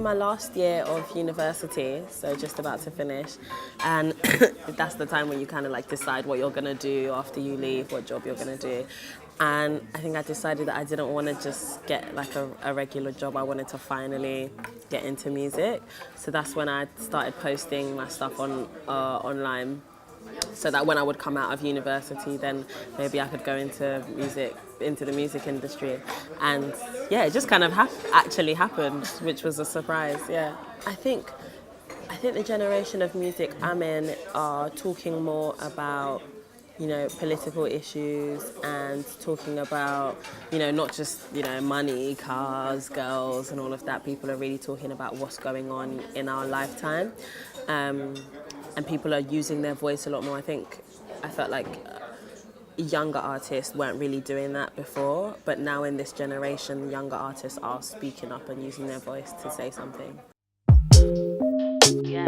in my last year of university, so just about to finish, and that's the time when you kind of like decide what you're gonna do after you leave, what job you're gonna do. And I think I decided that I didn't want to just get like a regular job. I wanted to finally get into music. So that's when I started posting my stuff on online, so that when I would come out of university, then maybe I could go into the music industry. And yeah, it just kind of actually happened, which was a surprise. Yeah, I think the generation of music I'm in are talking more about, you know, political issues and talking about, you know, not just, you know, money, cars, girls and all of that. People are really talking about what's going on in our lifetime. And people are using their voice a lot more. I felt like younger artists weren't really doing that before, but now in this generation, younger artists are speaking up and using their voice to say something. Yeah.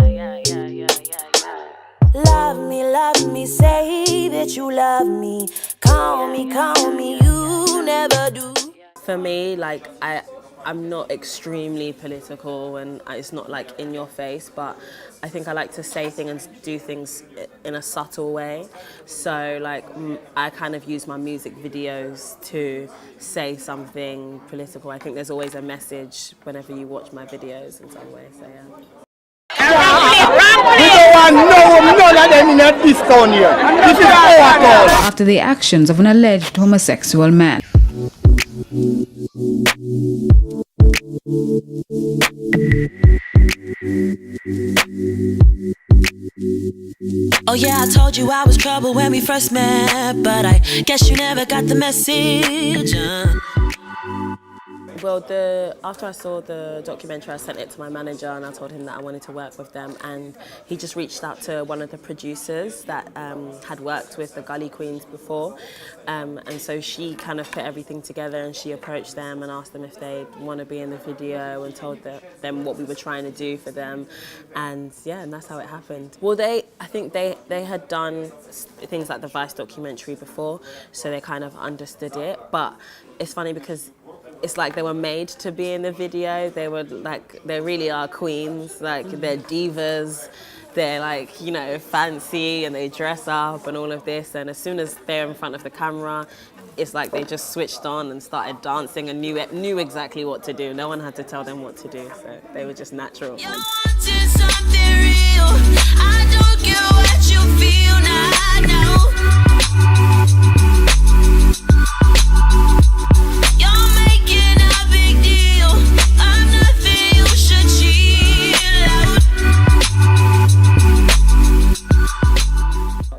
Love me, say that you love me. Call me, you never do. For me, like, I'm not extremely political and it's not like in your face, but I think I like to say things and do things in a subtle way. So like I kind of use my music videos to say something political. I think there's always a message whenever you watch my videos in some way, so yeah. We don't want none of them in this town here. This is our town. After the actions of an alleged homosexual man. Oh yeah, I told you I was trouble when we first met, but I guess you never got the message. Well, after I saw the documentary, I sent it to my manager and I told him that I wanted to work with them, and he just reached out to one of the producers that had worked with the Gully Queens before, and so she kind of put everything together and she approached them and asked them if they'd want to be in the video and told them what we were trying to do for them, and yeah, and that's how it happened. Well, I think they had done things like the Vice documentary before, so they kind of understood it, but it's funny because it's like they were made to be in the video. They were like, they really are queens, like they're divas, they're like, you know, fancy and they dress up and all of this. And as soon as they're in front of the camera, it's like they just switched on and started dancing and knew exactly what to do. No one had to tell them what to do, so they were just natural. You're wanting something real. I don't care what you feel now, no.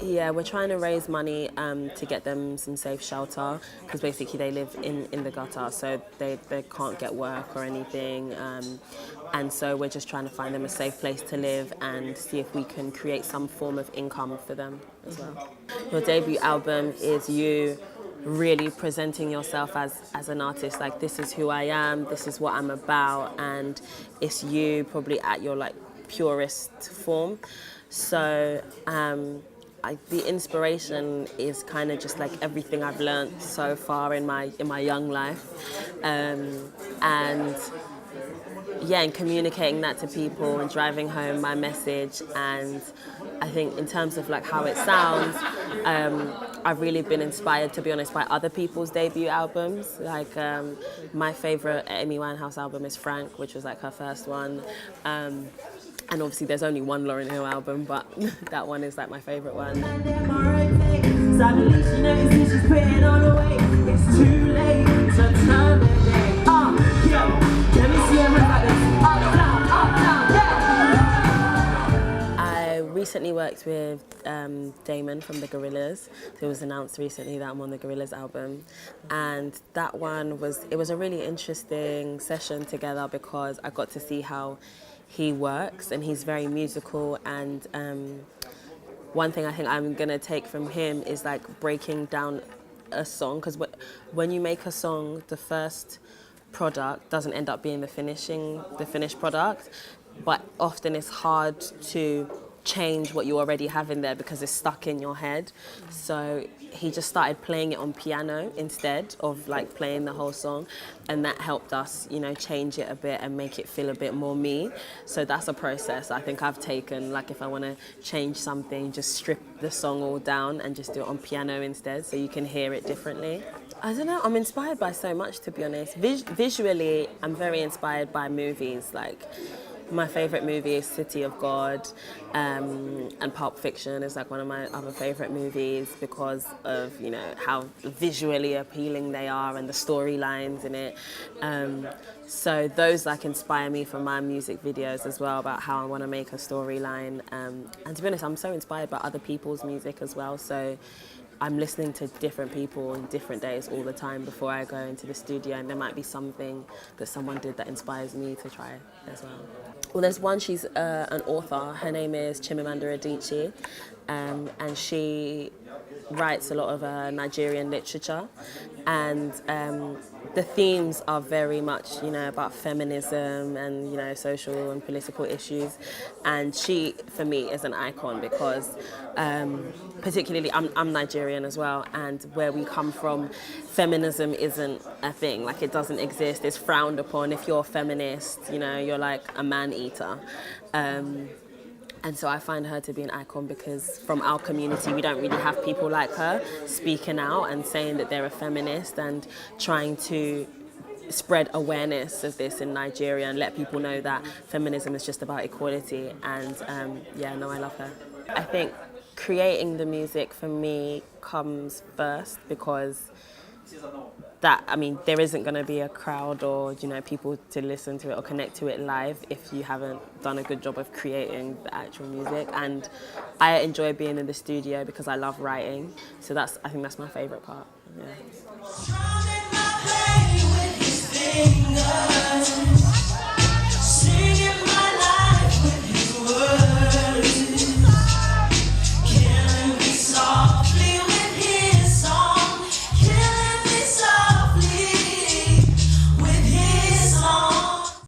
Yeah, we're trying to raise money to get them some safe shelter, because basically they live in the gutter, so they can't get work or anything, and so we're just trying to find them a safe place to live and see if we can create some form of income for them as well. Your debut album is you really presenting yourself as an artist, like this is who I am, this is what I'm about, and it's you probably at your like purest form. So the inspiration is kind of just like everything I've learned so far in my young life, and yeah, and communicating that to people and driving home my message. And I think in terms of like how it sounds, I've really been inspired, to be honest, by other people's debut albums. Like my favorite Amy Winehouse album is Frank, which was like her first one. And obviously there's only one Lauryn Hill album, but that one is like my favorite one. I recently worked with Damon from the Gorillaz. It was announced recently that I'm on the Gorillaz album, and that one was a really interesting session together because I got to see how he works, and he's very musical, and one thing I think I'm gonna take from him is like breaking down a song, because when you make a song, the first product doesn't end up being the finished product, but often it's hard to change what you already have in there because it's stuck in your head. So he just started playing it on piano instead of like playing the whole song, and that helped us, you know, change it a bit and make it feel a bit more me. So that's a process I think I've taken. Like if I want to change something, just strip the song all down and just do it on piano instead so you can hear it differently. I don't know, I'm inspired by so much, to be honest. Visually, I'm very inspired by movies. Like, my favourite movie is City of God, and Pulp Fiction is like one of my other favourite movies because of, you know, how visually appealing they are and the storylines in it. So those like inspire me for my music videos as well, about how I want to make a storyline. And to be honest, I'm so inspired by other people's music as well. So I'm listening to different people on different days all the time before I go into the studio, and there might be something that someone did that inspires me to try as well. Well, there's one, she's an author. Her name is Chimamanda Adichie, and she writes a lot of Nigerian literature, and the themes are very much, you know, about feminism and, you know, social and political issues. And she, for me, is an icon because particularly I'm Nigerian as well, and where we come from, feminism isn't a thing. Like, it doesn't exist. It's frowned upon. If you're a feminist, you know, you're like a man-eater. And so I find her to be an icon because from our community, we don't really have people like her speaking out and saying that they're a feminist and trying to spread awareness of this in Nigeria and let people know that feminism is just about equality. And yeah, no, I love her. I think creating the music for me comes first because that, I mean, there isn't going to be a crowd or, you know, people to listen to it or connect to it live if you haven't done a good job of creating the actual music. And I enjoy being in the studio because I love writing. So that's, I think that's my favourite part. Yeah.